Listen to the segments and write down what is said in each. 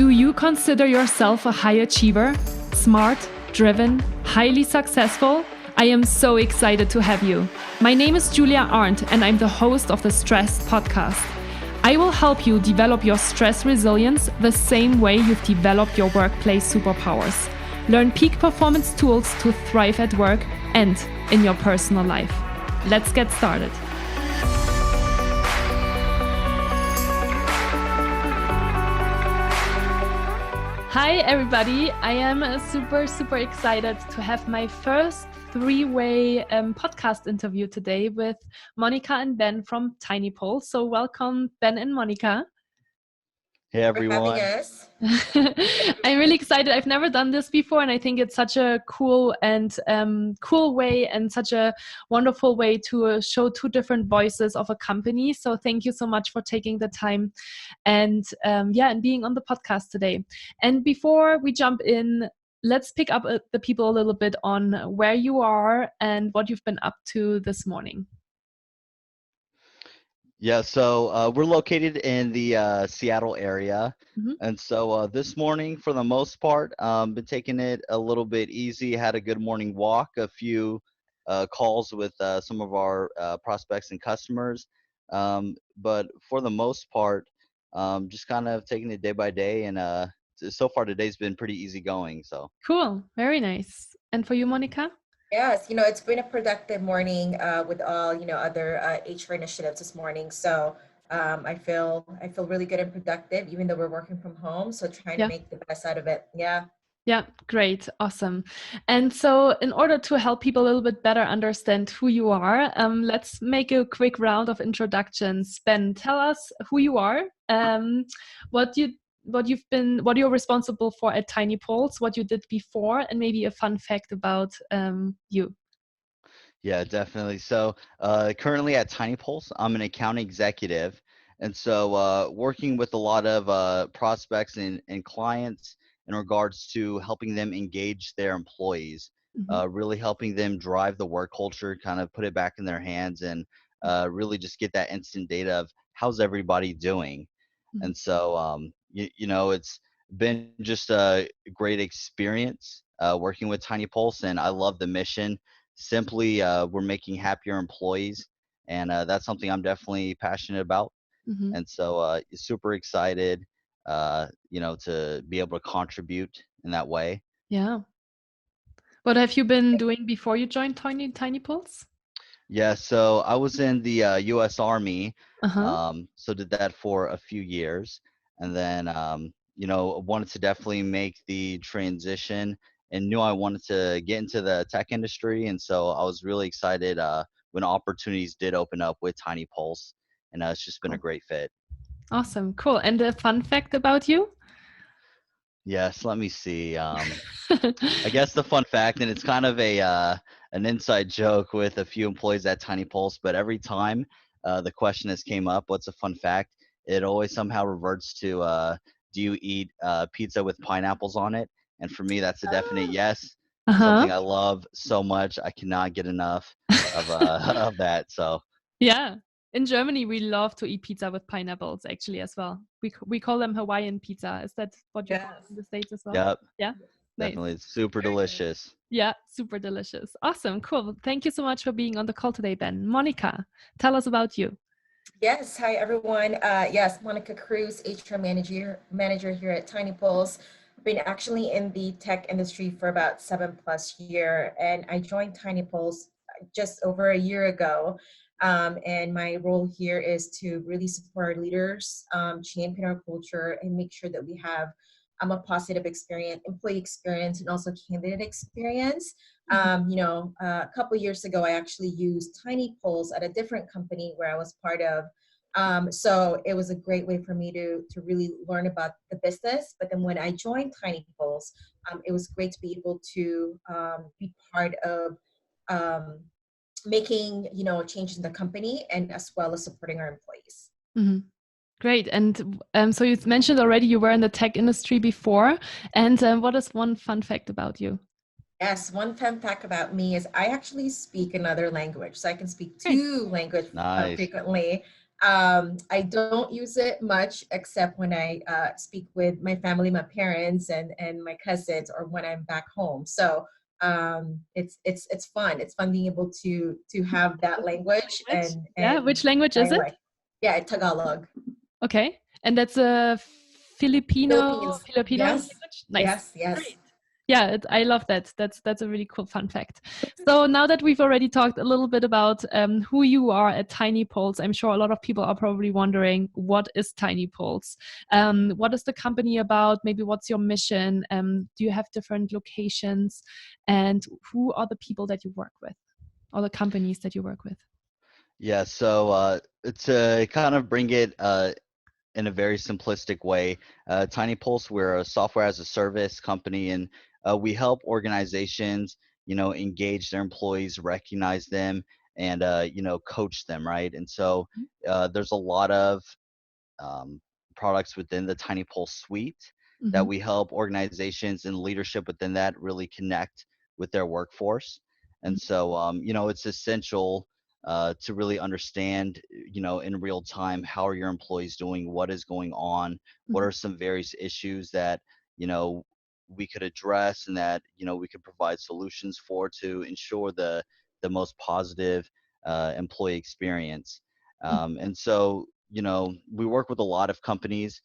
Do you consider yourself a high achiever? Smart, driven, highly successful? I am so excited to have you. My name is Julia Arndt and I'm the host of the Stress Podcast. I will help you develop your stress resilience the same way you've developed your workplace superpowers. Learn peak performance tools to thrive at work and in your personal life. Let's get started. Hi, everybody. I am super excited to have my first three-way podcast interview today with Monica and Ben from TINYPulse. So welcome, Ben and Monica. Hey, everyone. For having us. I'm really excited. I've never done this before, and I think it's such a cool way and such a wonderful way to show two different voices of a company. So thank you so much for taking the time and being on the podcast today. And before we jump in, let's pick up the people a little bit on where you are and what you've been up to this morning. Yeah, so we're located in the Seattle area. Mm-hmm. And so this morning, for the most part, been taking it a little bit easy, had a good morning walk, a few calls with some of our prospects and customers. But for the most part, just kind of taking it day by day. And so far, today's been pretty easy going. So cool. Very nice. And for you, Monica? Yes, it's been a productive morning with all, other HR initiatives this morning. So I feel really good and productive, even though we're working from home. So trying to make the best out of it. Yeah. Yeah, great. Awesome. And so in order to help people a little bit better understand who you are, let's make a quick round of introductions. Ben, tell us who you are, what you're responsible for at TINYPulse, what you did before, and maybe a fun fact about you. Yeah, definitely. So currently at TINYPulse, I'm an account executive. And so working with a lot of prospects and clients in regards to helping them engage their employees, really helping them drive the work culture, kind of put it back in their hands and really just get that instant data of how's everybody doing. And so, it's been just a great experience working with TINYPulse, and I love the mission. Simply, we're making happier employees, and that's something I'm definitely passionate about. And so, super excited, to be able to contribute in that way. Yeah. What have you been doing before you joined TINYPulse? Yeah, so I was in the U.S. Army, so did that for a few years, and then, wanted to definitely make the transition and knew I wanted to get into the tech industry, and so I was really excited when opportunities did open up with TINYPulse, and it's just been a great fit. Awesome, cool. And a fun fact about you? Yes, let me see. I guess the fun fact, and it's kind of an inside joke with a few employees at TINYPulse, but every time the question has came up, what's a fun fact? It always somehow reverts to, do you eat pizza with pineapples on it? And for me, that's a definite yes. Something I love so much. I cannot get enough of that. So yeah. In Germany, we love to eat pizza with pineapples, actually, as well. We call them Hawaiian pizza. Is that what you call in the States as well? Yep. Yeah. Definitely. Nice. It's super delicious. Yeah, super delicious. Awesome. Cool. Thank you so much for being on the call today, Ben. Monica, tell us about you. Yes. Hi, everyone. Yes, Monica Cruz, HR manager here at TINYPulse. I've been actually in the tech industry for about 7+ years, and I joined TINYPulse just over a year ago. And my role here is to really support our leaders, champion our culture, and make sure that we have a positive employee experience, and also candidate experience. A couple of years ago, I actually used TINYPulse at a different company where I was part of. So it was a great way for me to really learn about the business. But then when I joined TINYPulse, it was great to be able to be part of making, changes in the company, and as well as supporting our employees. Mm-hmm. Great. And so you mentioned already you were in the tech industry before. And what is one fun fact about you? Yes, one fun fact about me is I actually speak another language. So I can speak two languages frequently. I don't use it much except when I speak with my family, my parents, and my cousins, or when I'm back home. So it's fun. It's fun being able to have that language Language? and Yeah, which language is it? dialect. Yeah, Tagalog. Okay. And that's a Philippines. Filipino Yes, language? Nice. yes, yes. Great. Yeah, I love that. That's a really cool fun fact. So now that we've already talked a little bit about who you are at TINYPulse, I'm sure a lot of people are probably wondering, what is TINYPulse? What is the company about? Maybe what's your mission? Do you have different locations? And who are the people that you work with, or the companies that you work with? Yeah, so to kind of bring it in a very simplistic way, TinyPulse, we're a software as a service company, and we help organizations, engage their employees, recognize them, and coach them, right? And so there's a lot of um, products within the TinyPulse suite that Mm-hmm. we help organizations and leadership within that really connect with their workforce. And so, it's essential to really understand, in real time, how are your employees doing, what is going on, what Mm-hmm. are some various issues that, you know, we could address and that, we could provide solutions for to ensure the most positive employee experience. And so, we work with a lot of companies.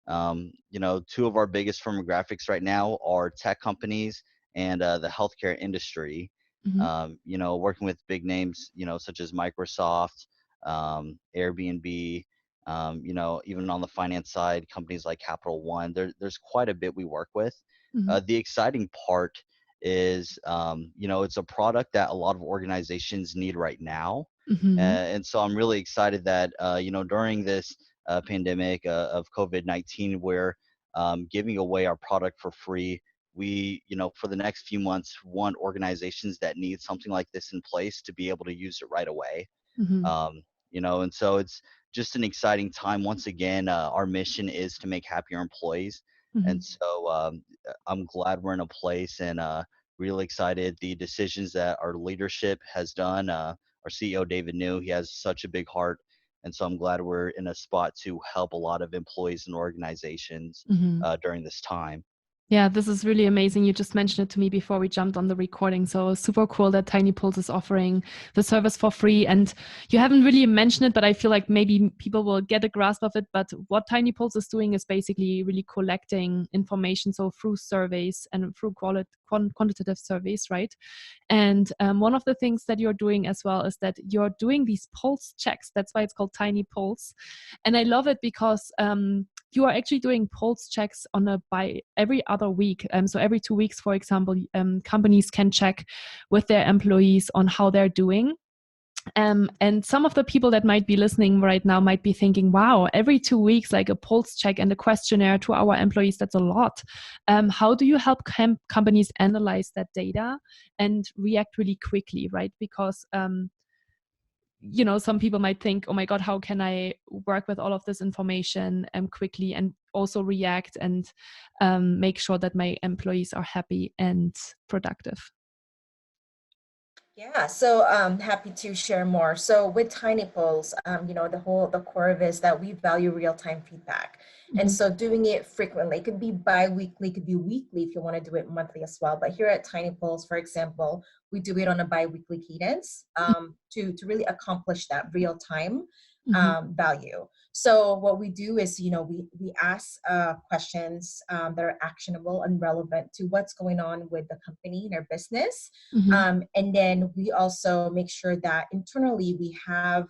Two of our biggest firmographics right now are tech companies and the healthcare industry. Mm-hmm. Working with big names, such as Microsoft, Airbnb, even on the finance side, companies like Capital One. There's quite a bit we work with. Mm-hmm. The exciting part is, it's a product that a lot of organizations need right now. Mm-hmm. And so I'm really excited that, during this pandemic of COVID-19, we're giving away our product for free. We, for the next few months, want organizations that need something like this in place to be able to use it right away. Mm-hmm. And so it's just an exciting time. Once again, our mission is to make happier employees. Mm-hmm. And so I'm glad we're in a place and really excited. The decisions that our leadership has done, our CEO, David New, he has such a big heart. And so I'm glad we're in a spot to help a lot of employees and organizations Mm-hmm. during this time. Yeah, this is really amazing. You just mentioned it to me before we jumped on the recording. So super cool that TinyPulse is offering the service for free. And you haven't really mentioned it, but I feel like maybe people will get a grasp of it. But what TinyPulse is doing is basically really collecting information. So through surveys and through quantitative surveys, right? And one of the things that you're doing as well is that you're doing these pulse checks. That's why it's called TinyPulse. And I love it because you are actually doing pulse checks by every other week. So every 2 weeks, for example, companies can check with their employees on how they're doing. And some of the people that might be listening right now might be thinking, wow, every 2 weeks, like a pulse check and a questionnaire to our employees, that's a lot. How do you help companies analyze that data and react really quickly, right? Because some people might think, oh my God, how can I work with all of this information quickly and also react and make sure that my employees are happy and productive? Yeah, so happy to share more. So with TinyPulse, the core of it is that we value real-time feedback. And Mm-hmm. so doing it frequently, it could be bi-weekly, it could be weekly if you want to do it monthly as well. But here at TinyPulse, for example, we do it on a bi-weekly cadence to really accomplish that real-time value. So what we do is, we ask questions that are actionable and relevant to what's going on with the company and our business. Mm-hmm. And then we also make sure that internally we have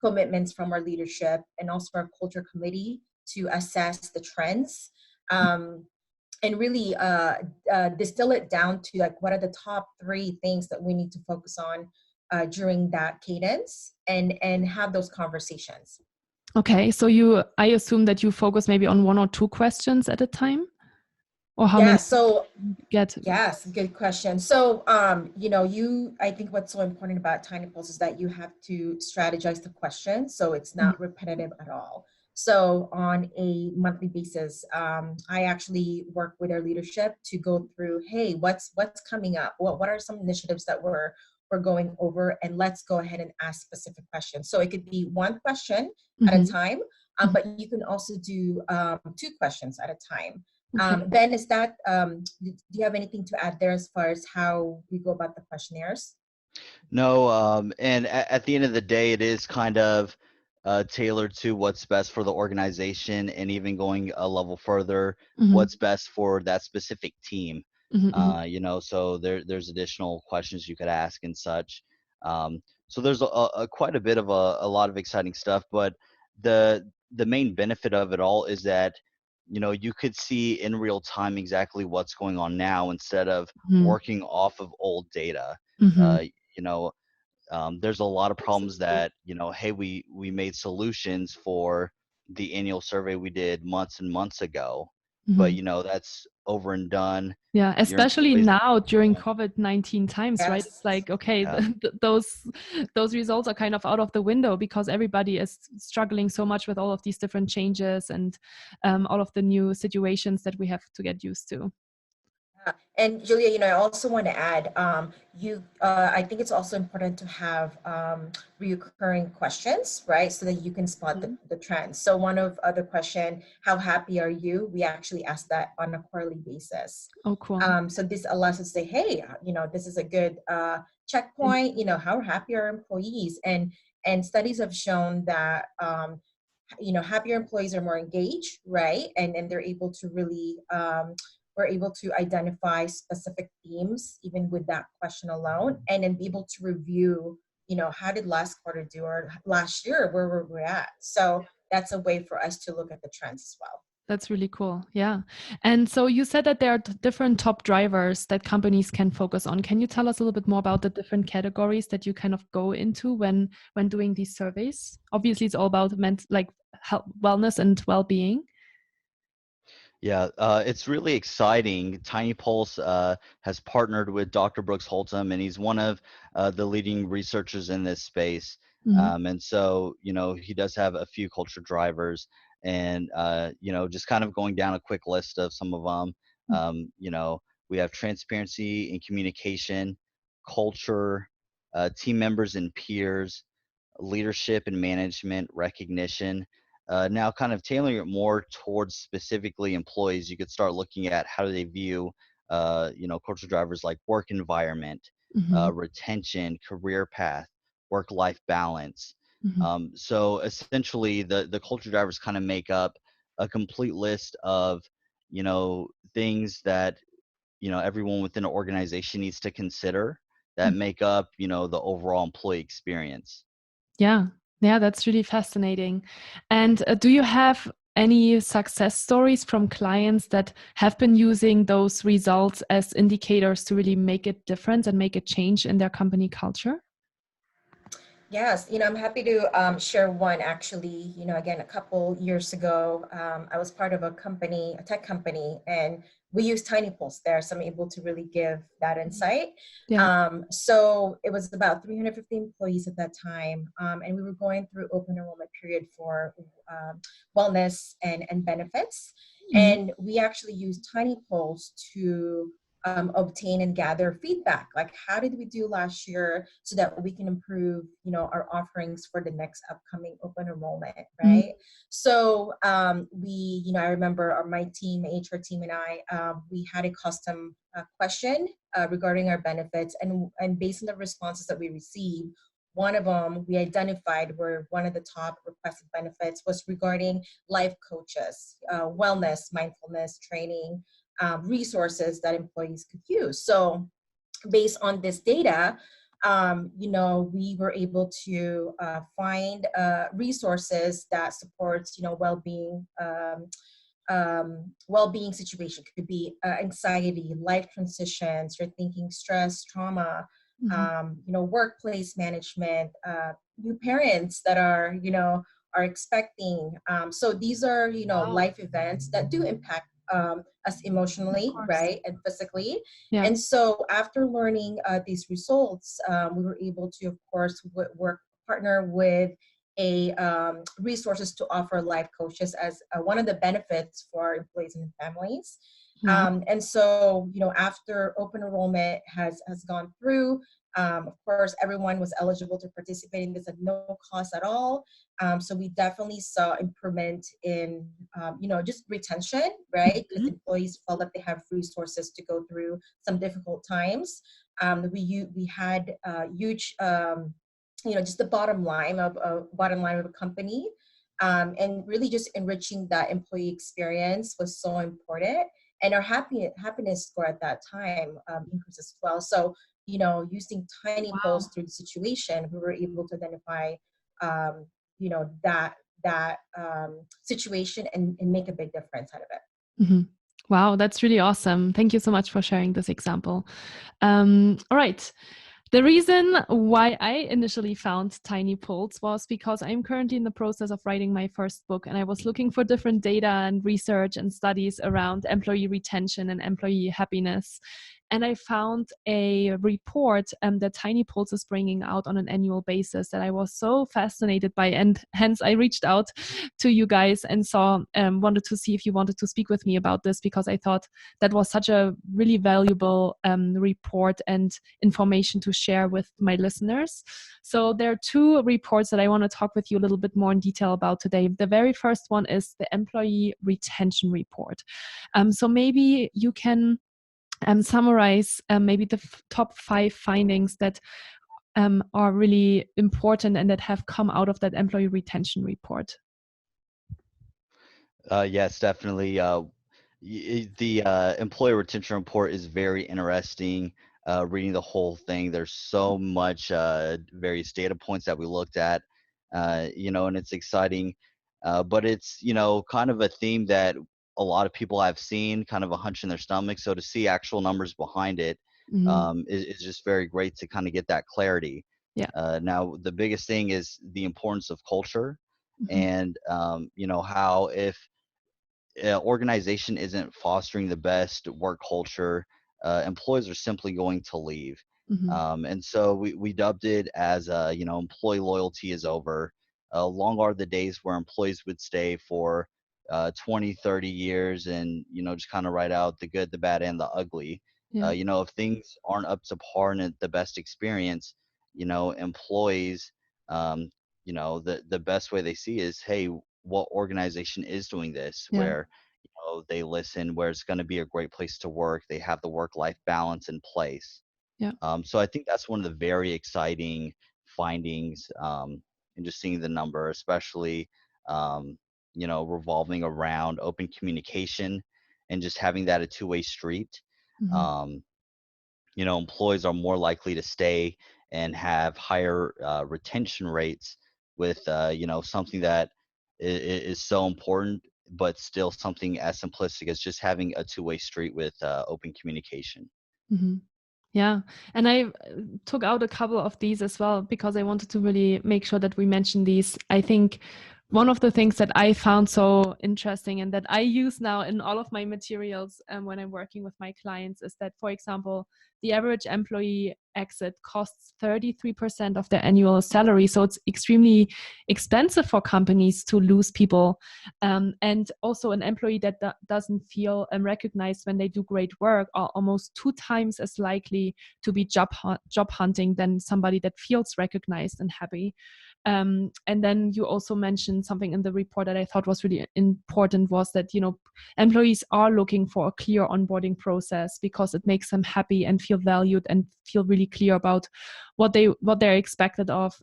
commitments from our leadership and also our culture committee to assess the trends. And really distill it down to like what are the top 3 things that we need to focus on during that cadence and have those conversations. Okay, so I assume that you focus maybe on 1 or 2 questions at a time, or how Yeah, many so you get? yes, good question. So, I think what's so important about TinyPulse is that you have to strategize the question so it's not repetitive at all. So on a monthly basis, I actually work with our leadership to go through, hey, what's coming up? What are some initiatives that we're we're going over, and let's go ahead and ask specific questions. So it could be one question at a Mm-hmm. time, but you can also do 2 questions at a time. Okay. Ben, is that, do you have anything to add there as far as how we go about the questionnaires? No, and at the end of the day, it is kind of tailored to what's best for the organization, and even going a level further, Mm-hmm. what's best for that specific team. Mm-hmm. So there's additional questions you could ask and such. So there's a quite a bit of a lot of exciting stuff, but the main benefit of it all is that you could see in real time exactly what's going on now, instead of Mm-hmm. working off of old data. Mm-hmm. Uh, you know, there's a lot of problems Absolutely. that, hey, we made solutions for the annual survey we did months and months ago, but Mm-hmm. that's over and done. Yeah, Your especially employees, now during COVID-19 times, right? It's Yes. like, okay, yeah. those results are kind of out of the window because everybody is struggling so much with all of these different changes and all of the new situations that we have to get used to. And Julia, I also want to add, I think it's also important to have recurring questions, right? So that you can spot Mhm. the trends. So one of the question, how happy are you? We actually ask that on a quarterly basis. Oh, cool. So this allows us to say, hey, this is a good checkpoint. How happy are employees? And studies have shown that happier employees are more engaged, right? And they're able to really we're able to identify specific themes even with that question alone, and then be able to review, how did last quarter do, or last year, where were we at? So that's a way for us to look at the trends as well. That's really cool. Yeah. And so you said that there are different top drivers that companies can focus on. Can you tell us a little bit more about the different categories that you kind of go into when doing these surveys? Obviously, it's all about health, wellness and well-being. Yeah, it's really exciting. TINYPulse has partnered with Dr. Brooks Holtam, and he's one of the leading researchers in this space. Mm-hmm. And so, he does have a few culture drivers, and, just kind of going down a quick list of some of them. We have transparency and communication, culture, team members and peers, leadership and management, recognition. Now, kind of tailoring it more towards specifically employees, you could start looking at how do they view, culture drivers like work environment, Mm-hmm. retention, career path, work-life balance. Mm-hmm. So essentially, the culture drivers kind of make up a complete list of, things that, everyone within an organization needs to consider that make up, the overall employee experience. Yeah. Yeah, that's really fascinating. And do you have any success stories from clients that have been using those results as indicators to really make a difference and make a change in their company culture? Yes, I'm happy to share one actually. Again, a couple years ago, I was part of a tech company, and we used TINYPulse there, so I'm able to really give that insight. Yeah. So it was about 350 employees at that time, and we were going through open enrollment period for wellness and benefits, Mm-hmm. and we actually used TINYPulse to obtain and gather feedback, like how did we do last year, so that we can improve our offerings for the next upcoming open enrollment, right? So I remember my team, my HR team, and I, we had a custom question regarding our benefits, and based on the responses that we received, one of them we identified where one of the top requested benefits was regarding life coaches, wellness, mindfulness training, resources that employees could use. So based on this data, we were able to find resources that supports, well-being situation. Could be anxiety, life transitions, you're thinking stress, trauma, Mm-hmm. workplace management, new parents that are expecting. So these are, Wow. life events that do impact us emotionally, Of course. right, and physically. Yeah. And so after learning these results, we were able to, of course, partner with a resources to offer life coaches as one of the benefits for our employees and families. Wow. And so, after open enrollment has gone through, Of course, everyone was eligible to participate in this at no cost at all. So we definitely saw improvement in, just retention, right? Because Mhm. employees felt that they have resources to go through some difficult times. We had huge, just the bottom line of a company, and really just enriching that employee experience was so important. And our happiness score at that time increased as well. So, using TINYPulse Wow. through the situation, we were able to identify, um, that situation and make a big difference out of it. Mhm. Wow, that's really awesome. Thank you so much for sharing this example. All right. The reason why I initially found TINYPulse was because I'm currently in the process of writing my first book, and I was looking for different data and research and studies around employee retention and employee happiness. And I found a report that TINYPulse is bringing out on an annual basis that I was so fascinated by, and hence I reached out to you guys and wanted to see if you wanted to speak with me about this, because I thought that was such a really valuable report and information to share with my listeners. So there are two reports that I want to talk with you a little bit more in detail about today. The very first one is the Employee Retention Report. So maybe you can summarize maybe the top 5 findings that are really important and that have come out of that Employee Retention Report. Yes, definitely. The employee retention report is very interesting. Reading the whole thing, there's so much various data points that we looked at, and it's exciting. But it's, kind of a theme that a lot of people have seen, kind of a hunch in their stomach. So to see actual numbers behind it Mhm. is just very great to kind of get that clarity. Yeah. Now, the biggest thing is the importance of culture, Mhm. and how if organization isn't fostering the best work culture, employees are simply going to leave. Mhm. And so we dubbed it as, employee loyalty is over. Long are the days where employees would stay for 20, 30 years and, just kind of write out the good, the bad, and the ugly. Yeah. If things aren't up to par and the best experience, employees, um, the best way they see is, hey, what organization is doing this, Yeah. where they listen, where it's going to be a great place to work, they have the work life balance in place. Yeah. So I think that's one of the very exciting findings, and just seeing the number, especially revolving around open communication and just having that a two-way street. Mhm. um, Employees are more likely to stay and have higher retention rates with, something that is so important, but still something as simplistic as just having a two-way street with open communication. Mhm. Yeah, and I took out a couple of these as well because I wanted to really make sure that we mention these. I think one of the things that I found so interesting and that I use now in all of my materials when I'm working with my clients is that, for example, the average employee exit costs 33% of their annual salary. So it's extremely expensive for companies to lose people. And also an employee that doesn't feel recognized when they do great work are almost 2 times as likely to be job hunting than somebody that feels recognized and happy. And then you also mentioned something in the report that I thought was really important, was that, employees are looking for a clear onboarding process because it makes them happy and feel valued and feel really clear about what they're expected of.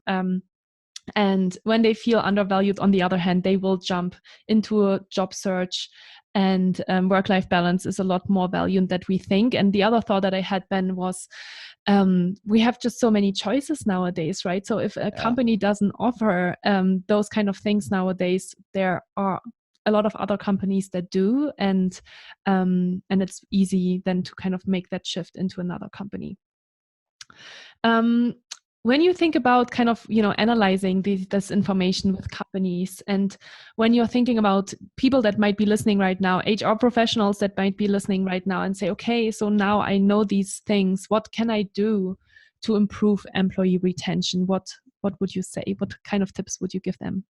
And when they feel undervalued, on the other hand, they will jump into a job search, and work-life balance is a lot more valued than we think. And the other thought that I had, Ben, was we have just so many choices nowadays, right? So if a Yeah. company doesn't offer those kind of things nowadays, there are a lot of other companies that do, and it's easy then to kind of make that shift into another company. Um, when you think about kind of, analyzing this information with companies, and when you're thinking about people that might be listening right now, HR professionals that might be listening right now and say, okay, so now I know these things, what can I do to improve employee retention? What would you say? What kind of tips would you give them?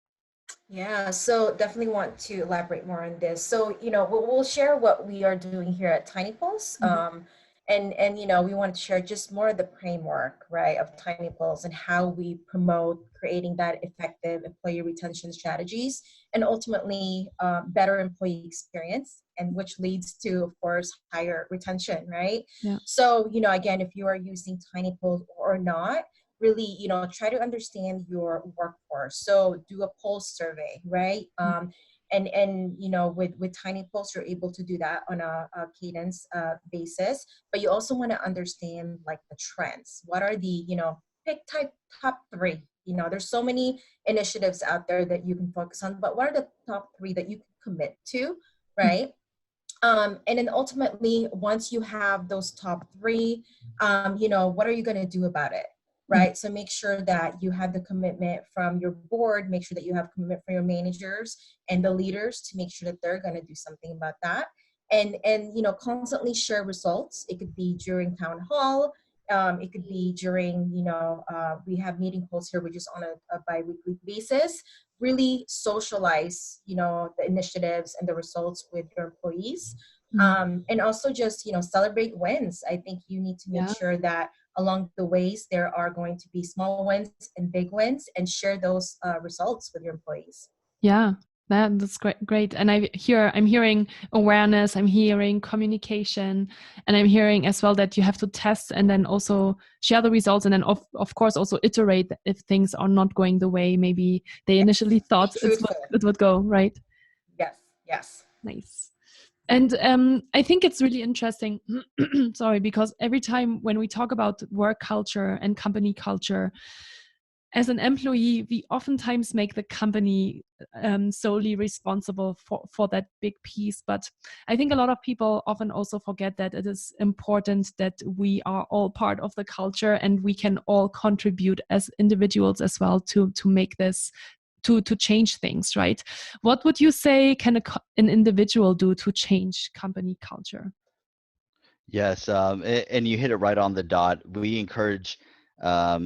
Yeah, so definitely want to elaborate more on this. So, we'll share what we are doing here at TINYPulse. Mhm. And we want to share just more of the framework, right, of TINYPulse and how we promote creating that effective employee retention strategies and ultimately better employee experience, and which leads to, of course, higher retention, right? Yeah. So, again, if you are using TINYPulse or not, really, try to understand your workforce. So do a pulse survey, right? And with TINYPulse, you're able to do that on a cadence basis, but you also want to understand like the trends. What are the, pick top three? There's so many initiatives out there that you can focus on, but what are the top three that you can commit to, right? And then ultimately, once you have those top three, what are you going to do about it? Right. So make sure that you have the commitment from your board, make sure that you have commitment from your managers and the leaders to make sure that they're going to do something about that. And constantly share results. It could be during town hall. It could be during, we have meeting posts here, which is on a bi-weekly basis. Really socialize, the initiatives and the results with your employees. And also just, celebrate wins. I think you need to make sure that along the ways there are going to be small wins and big wins, and share those results with your employees. Yeah, that's great. And I'm hearing awareness, I'm hearing communication, and I'm hearing as well that you have to test and then also share the results, and then of course also iterate if things are not going the way maybe they initially thought it would go, right? Yes. Nice. And I think it's really interesting, sorry, because every time when we talk about work culture and company culture, as an employee, we oftentimes make the company solely responsible for that big piece. But I think a lot of people often also forget that it is important that we are all part of the culture and we can all contribute as individuals as well to make this, to change things, right? What would you say can an individual do to change company culture? Yes, and you hit it right on the dot. We encourage, a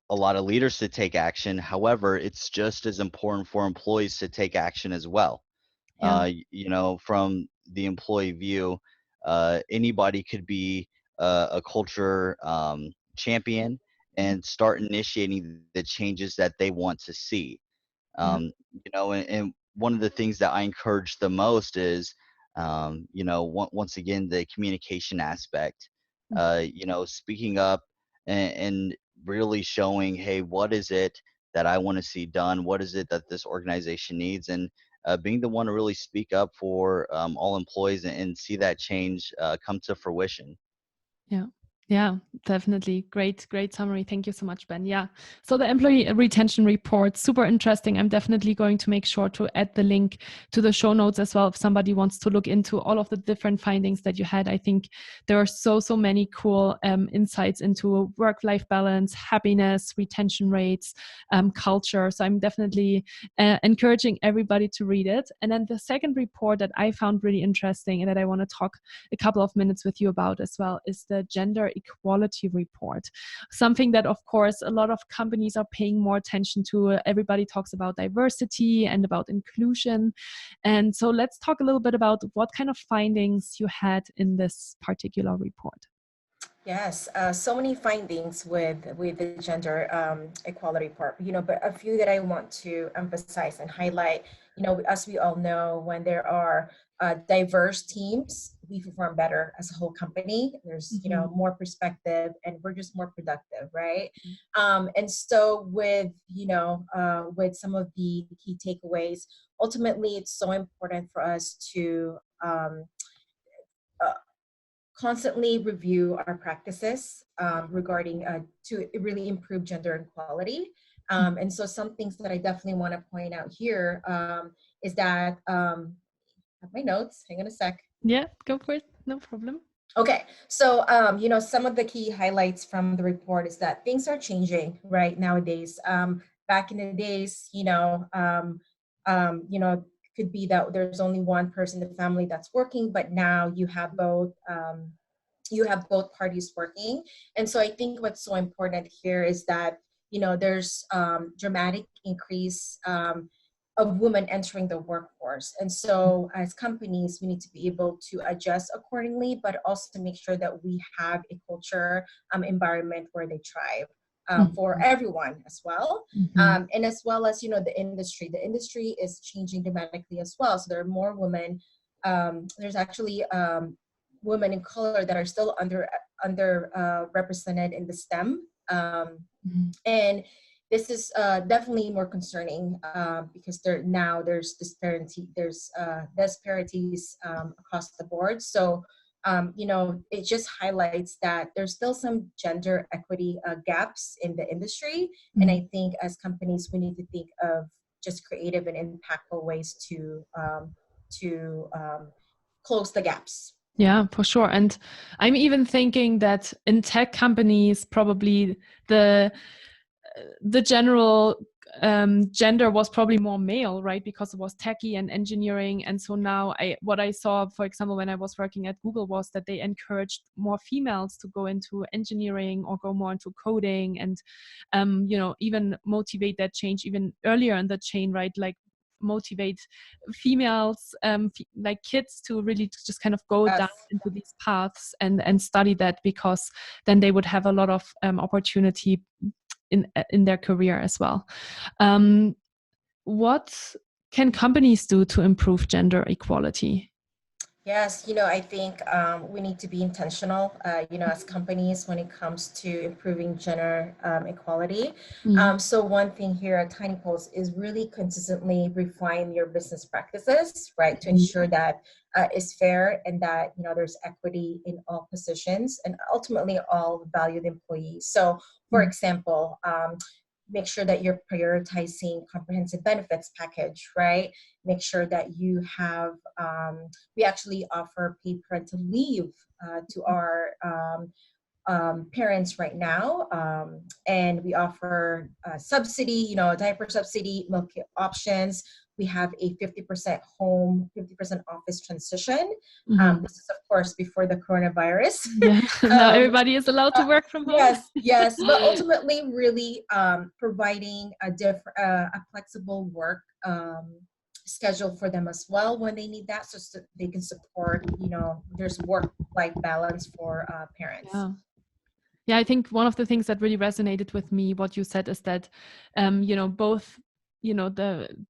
lot of leaders to take action. However, it's just as important for employees to take action as well. Yeah. From the employee view, anybody could be a culture champion and start initiating the changes that they want to see. Yeah. And one of the things that I encourage the most is, once again, the communication aspect, speaking up and really showing, hey, what is it that I want to see done? What is it that this organization needs? And being the one to really speak up for all employees and see that change come to fruition. Yeah. Yeah, definitely. Great summary. Thank you so much, Ben. Yeah. So the employee retention report, super interesting. I'm definitely going to make sure to add the link to the show notes as well if somebody wants to look into all of the different findings that you had. I think there are so many cool insights into work-life balance, happiness, retention rates, culture. So I'm definitely encouraging everybody to read it. And then the second report that I found really interesting and that I want to talk a couple of minutes with you about as well is the gender equality report. Something that, of course, a lot of companies are paying more attention to. Everybody talks about diversity and about inclusion. And so let's talk a little bit about what kind of findings you had in this particular report. Yes, so many findings with the gender equality part, but a few that I want to emphasize and highlight, as we all know, when there are diverse teams, we perform better as a whole company. There's, more perspective and we're just more productive, right? And so with some of the key takeaways, ultimately, it's so important for us to uh, constantly review our practices regarding to really improve gender equality. And so some things that I definitely want to point out here is that, I have my notes, hang on a sec. Yeah, go for it, no problem. Okay, so some of the key highlights from the report is that things are changing right nowadays. Back in the days, could be that there's only one person in the family that's working, but now you have both. You have both parties working, and so I think what's so important here is that there's dramatic increase of women entering the workforce. And so as companies, we need to be able to adjust accordingly, but also make sure that we have a culture environment where they thrive. For everyone as well. And as well as, the industry is changing dramatically as well. So there are more women. There's actually women in color that are still under represented in the STEM. And this is definitely more concerning because there's disparities across the board. So it just highlights that there's still some gender equity gaps in the industry. And I think as companies, we need to think of just creative and impactful ways to close the gaps. Yeah, for sure. And I'm even thinking that in tech companies, probably the general gender was probably more male, right? Because it was techie and engineering. And so now what I saw, for example, when I was working at Google was that they encouraged more females to go into engineering or go more into coding and, even motivate that change even earlier in the chain, right? Like motivate females, like kids, to really just kind of go down into these paths and study that, because then they would have a lot of opportunity in their career as well. What can companies do to improve gender equality? Yes, I think we need to be intentional, as companies when it comes to improving gender equality. So one thing here at TINYPulse is really consistently refine your business practices, right, to ensure that it's fair and that, there's equity in all positions and ultimately all valued employees. So, for example, make sure that you're prioritizing comprehensive benefits package, right? Make sure that you have, we actually offer paid parental leave to our parents right now. And we offer subsidy, diaper subsidy, milk options. We have a 50% home, 50% office transition. This is, of course, before the coronavirus. Yeah. Now everybody is allowed to work from home. Yes. But ultimately, really providing a flexible work schedule for them as well when they need that, so they can support, there's work-life balance for parents. Yeah, I think one of the things that really resonated with me, what you said, is that,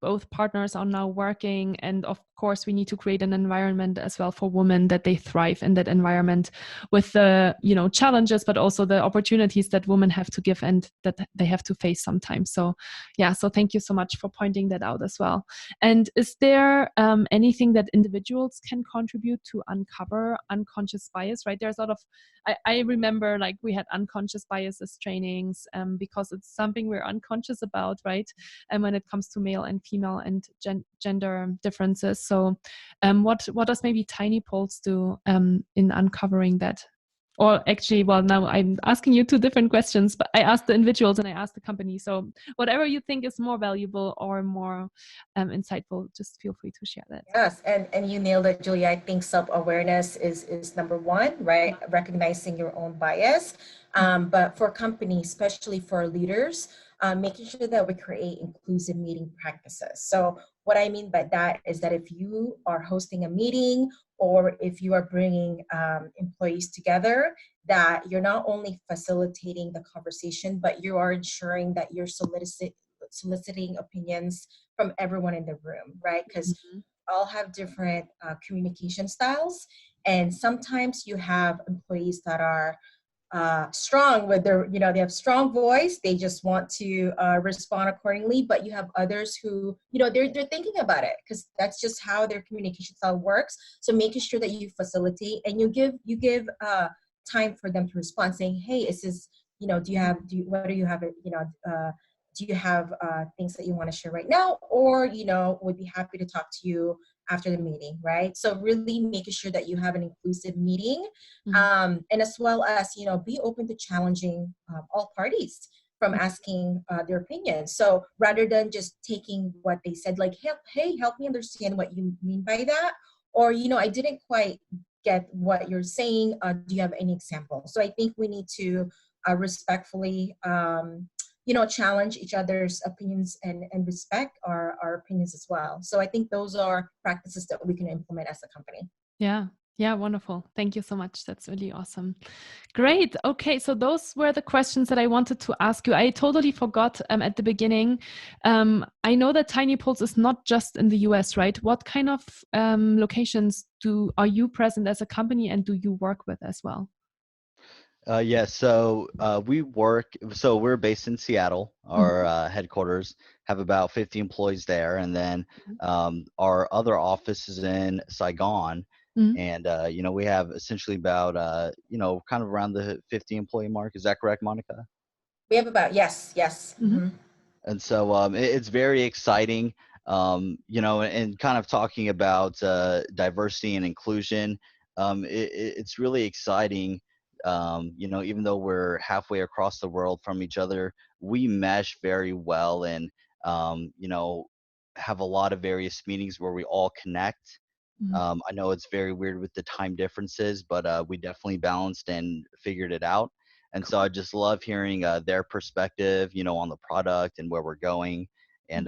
both partners are now working, and of course we need to create an environment as well for women that they thrive in that environment with the challenges, but also the opportunities that women have to give and that they have to face sometimes. So thank you so much for pointing that out as well. And is there anything that individuals can contribute to uncover unconscious bias? Right, there's a lot of I remember, like, we had unconscious biases trainings because it's something we're unconscious about, right? And when it comes to male and female and gender differences. So what does maybe TINYPulse do in uncovering that? Or actually, well, now I'm asking you two different questions, but I asked the individuals and I asked the company. So whatever you think is more valuable or more insightful, just feel free to share that. Yes, and you nailed it, Julia. I think self-awareness is number one, right? Recognizing your own bias. But for companies, especially for leaders, making sure that we create inclusive meeting practices. So what I mean by that is that if you are hosting a meeting or if you are bringing employees together, that you're not only facilitating the conversation, but you are ensuring that you're soliciting opinions from everyone in the room, right? Because all have different communication styles. And sometimes you have employees that are strong with their, they have strong voice. They just want to respond accordingly. But you have others who, they're thinking about it because that's just how their communication style works. So making sure that you facilitate and you give time for them to respond, saying, hey, is this, what do you have, do you have things that you want to share right now? Or, would be happy to talk to you after the meeting, right? So really making sure that you have an inclusive meeting, and as well as, be open to challenging all parties from asking their opinion. So rather than just taking what they said, like, hey, help me understand what you mean by that. Or, I didn't quite get what you're saying. Do you have any examples? So I think we need to respectfully challenge each other's opinions and respect our opinions as well. So I think those are practices that we can implement as a company. Yeah. Yeah, wonderful. Thank you so much. That's really awesome. Great. Okay, so those were the questions that I wanted to ask you. I totally forgot at the beginning. I know that TINYPulse is not just in the US, right? What kind of locations are you present as a company, and do you work with as well? Yeah, so we're based in Seattle. Our headquarters have about 50 employees there, and then our other office is in Saigon, Mhm. and we have essentially about kind of around the 50 employee mark. Is that correct, Monica? We have about, yes. Mhm. And so it's very exciting, and kind of talking about diversity and inclusion. It's really exciting. Even though we're halfway across the world from each other, we mesh very well, and have a lot of various meetings where we all connect. Mhm. I know it's very weird with the time differences, but we definitely balanced and figured it out. And so Cool. I just love hearing their perspective, on the product and where we're going. And,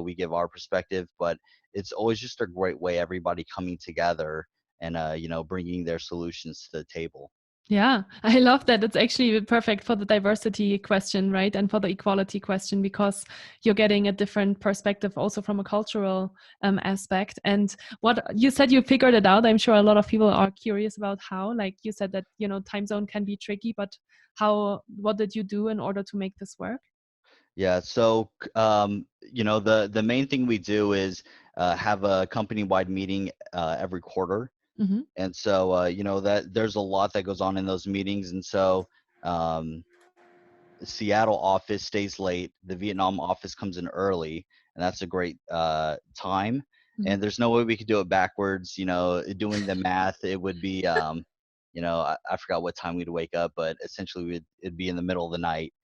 we give our perspective, but it's always just a great way, everybody coming together and, bringing their solutions to the table. Yeah, I love that. It's actually perfect for the diversity question, right? And for the equality question, because you're getting a different perspective also from a cultural aspect. And what you said, you figured it out. I'm sure a lot of people are curious about how, like you said, that, time zone can be tricky, but what did you do in order to make this work? Yeah. So, the main thing we do is have a company-wide meeting every quarter. Hmm. And so, that there's a lot that goes on in those meetings. And so, um, the Seattle office stays late. The Vietnam office comes in early, and that's a great time. Hmm. And there's no way we could do it backwards. Doing the math, it would be, I forgot what time we'd wake up, but essentially it'd be in the middle of the night.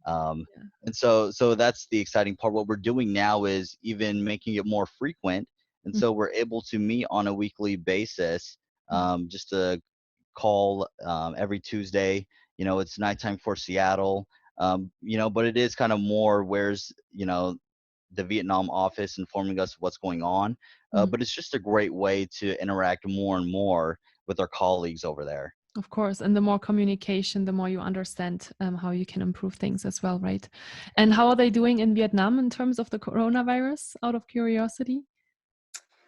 Yeah. And so that's the exciting part. What we're doing now is even making it more frequent. And so we're able to meet on a weekly basis, just to call every Tuesday. It's nighttime for Seattle, but it is kind of more where's, the Vietnam office informing us what's going on. Mhm. But it's just a great way to interact more and more with our colleagues over there. Of course. And the more communication, the more you understand how you can improve things as well, right? And how are they doing in Vietnam in terms of the coronavirus, out of curiosity?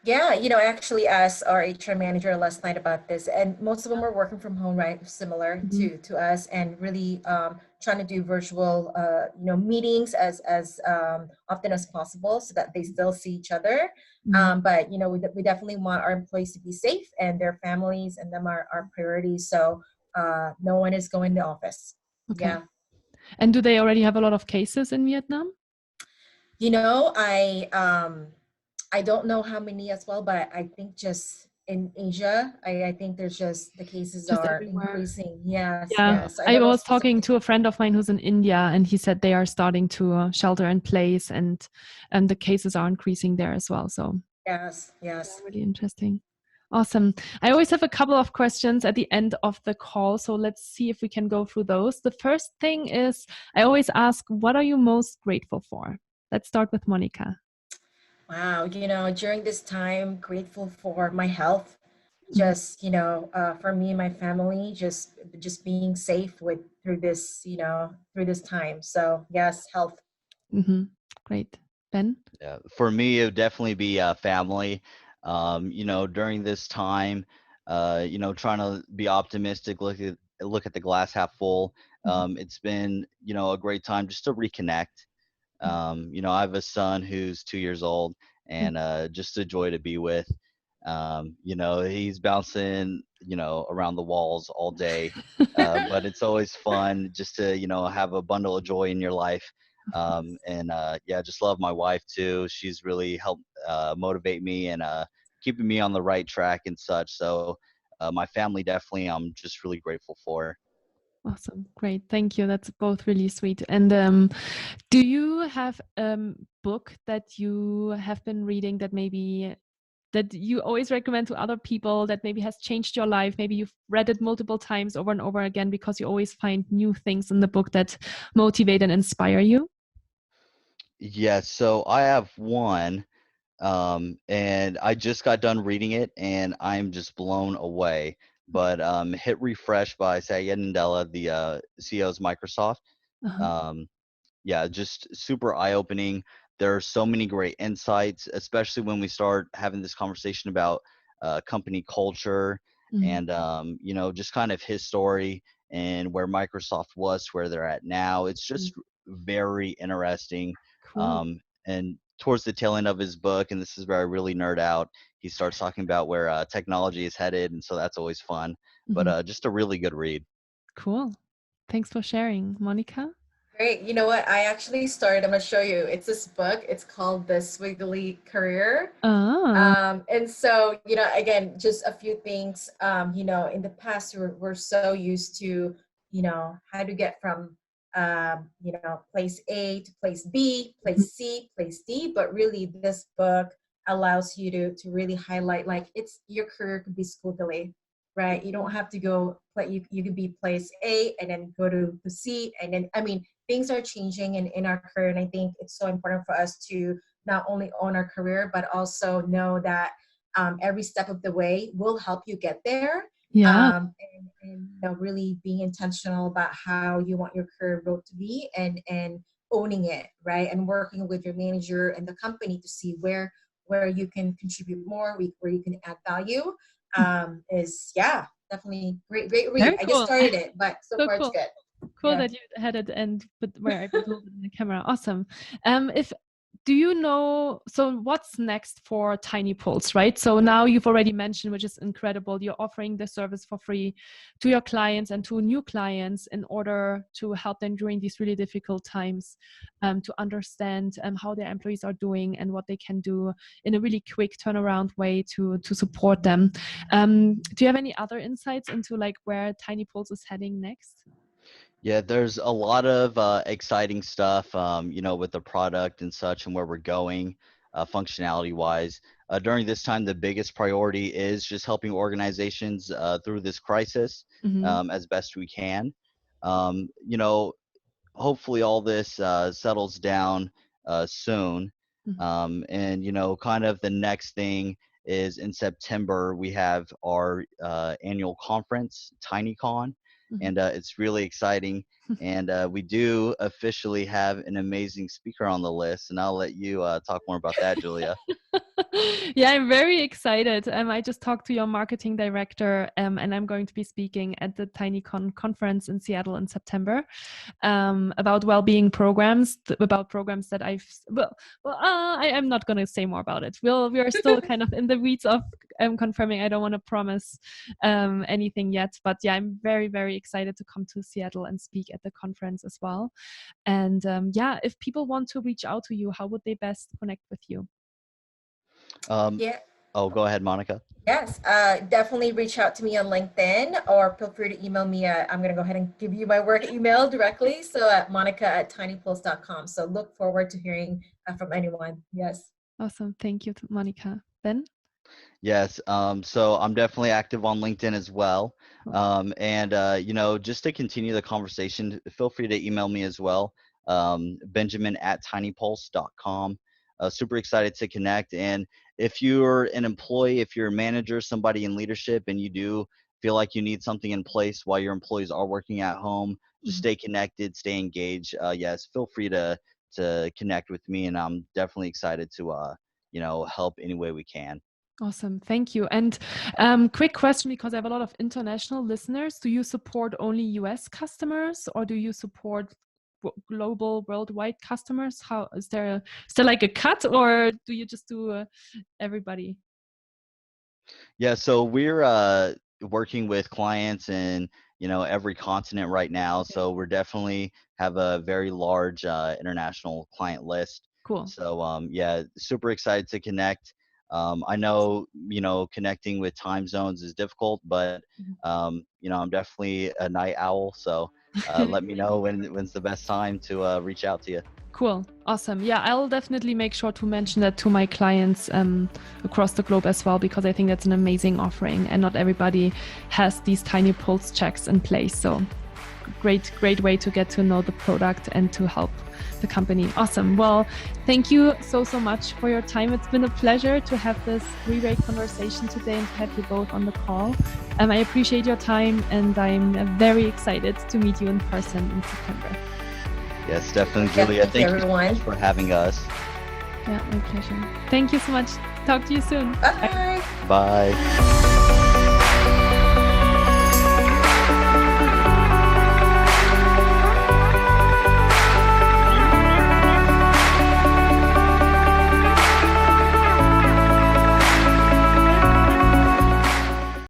Yeah, I actually asked our HR manager last night about this, and most of them are working from home, right? Similar Mhm. to us, and really trying to do virtual, meetings as often as possible, so that they still see each other. Mhm. But we definitely want our employees to be safe, and their families and them are our priorities. So no one is going to office. Okay. Yeah. And do they already have a lot of cases in Vietnam? I don't know how many as well, but I think just in Asia, I think there's just the cases Just are everywhere. increasing. Yes, Yeah. yes. I I don't know was talking specifically. to a friend of mine who's in India, and he said they are starting to shelter in place, and the cases are increasing there as well. So Yes, yeah, yes. really interesting. Awesome. I always have a couple of questions at the end of the call. So let's see if we can go through those. The first thing is I always ask, what are you most grateful for? Let's start with Monica. Wow, during this time, grateful for my health, Mhm. just for me and my family, just being safe with through this time. So yes, health. Mhm. Great. Ben? Yeah, for me, it would definitely be family. During this time, trying to be optimistic, look at the glass half full. Mhm. It's been, a great time just to reconnect. I have a son who's 2 years old, Mhm. and just a joy to be with. He's bouncing, around the walls all day, but it's always fun just to, have a bundle of joy in your life. Of course. And yeah, just love my wife too. She's really helped motivate me and keeping me on the right track and such. So my family definitely, I'm just really grateful for. Awesome. Great. Thank you. That's both really sweet. And do you have a book that you have been reading that maybe that you always recommend to other people that maybe has changed your life? Maybe you've read it multiple times over and over again because you always find new things in the book that motivate and inspire you. Yeah, so I have one, and I just got done reading it, and I'm just blown away. But Hit Refresh by Satya Nadella, the CEO's Microsoft. Uh-huh. Um, yeah, just super eye-opening. There are so many great insights, especially when we start having this conversation about company culture Mhm. and just kind of his story and where Microsoft was to where they're at now. It's Mhm. just very interesting. Cool. And towards the tail end of his book, and this is where I really nerd out, he starts talking about where technology is headed, and so that's always fun. But Mhm. just a really good read. Cool. Thanks for sharing, Monica. Great. You know what? I actually started, I'm going to show you. It's this book. It's called The Swiggly Career. Ah. And so, again, just a few things, in the past, we're so used to, how to get from, place A to place B, Mhm. place C, place D. But really, this book allows you to really highlight, like, your career could be squiggly, right? You don't have to go, you could be place A and then go to the C. And then, I mean, things are changing in our career. And I think it's so important for us to not only own our career, but also know that every step of the way will help you get there. Yeah. And really being intentional about how you want your career road to be, and owning it, right? And working with your manager and the company to see where you can contribute more, where you can add value. Is, yeah, definitely great read. Very I just cool. started it, but so So far it's cool. good. Cool Yeah. that you had it and but were able to hold it in the camera. Awesome. If do you know, so what's next for TINYPulse, right? So now you've already mentioned, which is incredible, you're offering the service for free to your clients and to new clients in order to help them during these really difficult times, to understand how their employees are doing and what they can do in a really quick turnaround way to support them. Do you have any other insights into like where TINYPulse is heading next? Yeah, there's a lot of exciting stuff, with the product and such and where we're going, functionality wise. During this time, the biggest priority is just helping organizations through this crisis Mm-hmm. as best we can. Um, you know, Hopefully all this settles down soon. And kind of the next thing is in September we have our annual conference, TinyCon, Mm-hmm. and it's really exciting. And we do officially have an amazing speaker on the list, and I'll let you talk more about that, Julia. Yeah, I'm very excited. I just talked to your marketing director, and I'm going to be speaking at the TinyCon conference in Seattle in September, about well-being programs, about programs that I'm not going to say more about it. We are still kind of in the weeds of confirming. I don't want to promise anything yet, but yeah, I'm very, very excited to come to Seattle and speak at the conference as well. And yeah, if people want to reach out to you, how would they best connect with you? Um, Yeah. oh, go ahead, Monica. Yes, definitely reach out to me on LinkedIn, or feel free to email me. I'm going to go ahead and give you my work email directly. So at monica@tinypulse.com. So look forward to hearing from anyone. Yes. Awesome. Thank you, Monica. Ben? Yes, so I'm definitely active on LinkedIn as well. Cool. And, just to continue the conversation, feel free to email me as well, benjamin@tinypulse.com. Super excited to connect. And if you're an employee, if you're a manager, somebody in leadership, and you do feel like you need something in place while your employees are working at home, just Mhm. stay connected, stay engaged. Yes, feel free to connect with me, and I'm definitely excited to, help any way we can. Awesome. Thank you. And quick question, because I have a lot of international listeners. Do you support only US customers, or do you support global, worldwide customers? How is there like a cut, or do you just do everybody? Yeah, so we're working with clients in every continent right now. Okay, So we're definitely have a very large international client list. cool. So yeah, super excited to connect. I know connecting with time zones is difficult, but Mhm. I'm definitely a night owl, so let me know when's the best time to reach out to you. Cool. Awesome. Yeah, I'll definitely make sure to mention that to my clients across the globe as well, because I think that's an amazing offering and not everybody has these TINYPulse checks in place. So great way to get to know the product and to help the company. Awesome. Well, thank you so much for your time. It's been a pleasure to have this three-way conversation today and to have you both on the call. I appreciate your time and I'm very excited to meet you in person in September. Yes, definitely, Julia. Thank you so much for having us. Yeah, my pleasure. Thank you so much. Talk to you soon. Bye. Bye.